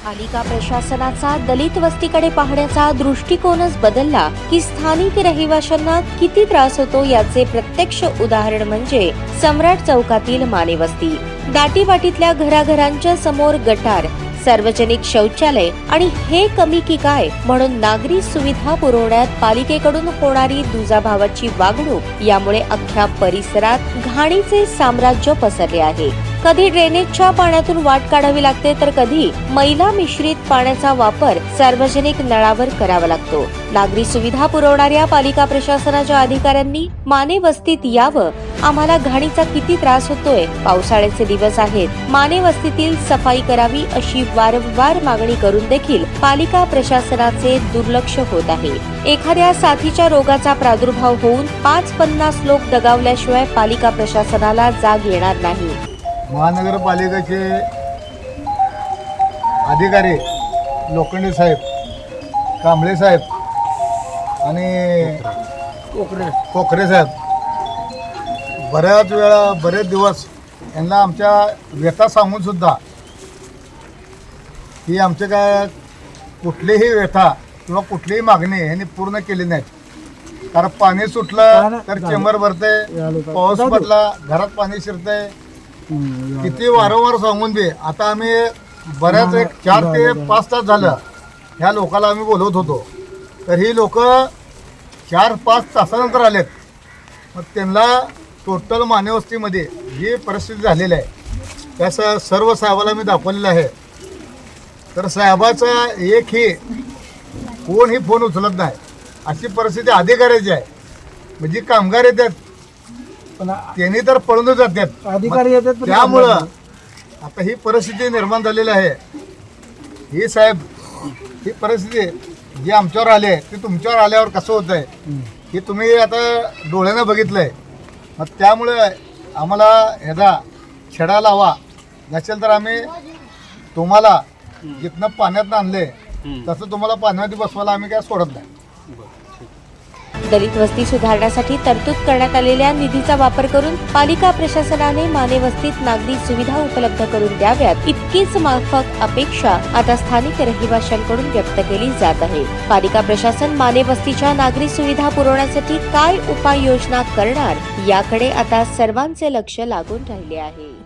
पालिका प्रशासनाचा दलित वस्तीकडे पाहण्याचा दृष्टिकोनच बदलला की स्थानिक रहिवाशांना किती त्रास होतो याचे प्रत्यक्ष उदाहरण म्हणजे सम्राट चौकातील माने वस्ती. दाटीवाटीतल्या घराघरांच्या समोर गटार, सार्वजनिक शौचालय आणि हे कमी की काय म्हणून नागरी सुविधा पुरवण्यात पालिकेकडून होणारी दुजाभावाची वागणूक यामुळे अख्ख्या परिसरात घाणीचे साम्राज्य पसरले आहे. कधी ड्रेनेजच्या पाण्यातून वाट काढावी लागते तर कधी मैला मिश्रित पाण्याचा वापर सार्वजनिक नळावर करावा लागतो. नागरी सुविधा पुरवणाऱ्या पालिका प्रशासनाच्या अधिकाऱ्यांनी माने वस्तीत यावं. आम्हाला घाणीचा किती त्रास होतोय, पावसाळ्याचे दिवस आहेत, माने वस्तीतील सफाई करावी अशी वारंवार मागणी करून देखील पालिका प्रशासनाचे दुर्लक्ष होत आहे. एखाद्या साथीच्या रोगाचा प्रादुर्भाव होऊन 5-50 लोक दगावल्याशिवाय पालिका प्रशासनाला जाग येणार नाही. महानगरपालिकेचे अधिकारी लोखंडे साहेब, कांबळे साहेब आणि कोकरे साहेब बरेच दिवस यांना आमच्या व्यथा सांगून सुद्धा ही आमचे काय कुठलीही व्यथा किंवा कुठलीही मागणी यांनी पूर्ण केली नाही. कारण पाणी सुटलं तर चेंबर भरते, पाऊस पडला घरात पाणी शिरतंय. किती वारंवार सांगून दे. आता आम्ही बऱ्याच 4 ते 5 तास झालं ह्या लोकांना आम्ही बोलवत होतो, तर ही लोक 4-5 तासानंतर आलेत. मग त्यांना टोटल मानेवस्तीमध्ये जी परिस्थिती झालेली आहे त्या सर्व साहेबाला मी दाखवलेलं आहे. तर साहेबाचा एकही कोणही फोन उचलत नाही अशी परिस्थिती अधिकाऱ्याची आहे. म्हणजे कामगार येतात त्यांनी तर पळूनच जातात, अधिकारी येतात. त्यामुळं आता ही परिस्थिती निर्माण झालेली आहे. ही साहेब ही परिस्थिती जी आमच्यावर आली आहे ती तुमच्यावर आल्यावर कसं होत आहे हे तुम्ही आता डोळ्यानं बघितलंय. मग त्यामुळे आम्हाला ह्याचा छडा लावा, नसेल तर आम्ही तुम्हाला जिथनं पाण्यात आणले तसं तुम्हाला पाण्यामध्ये बसवायला आम्ही काय सोडत नाही. दलित वस्ती सुधारण्यासाठी तरतूद करण्यात आलेल्या निधीचा वापर करून पालिका प्रशासनाने माने वस्तीत नागरी सुविधा उपलब्ध करून द्याव्यात इतकीच माफक अपेक्षा आता स्थानिक रहिवाशांकडून व्यक्त केली जात आहे. पालिका प्रशासन माने वस्तीच्या नागरी सुविधा पुरवण्यासाठी काय उपाययोजना करणार याकडे आता सर्वांचे लक्ष लागून राहिले आहे.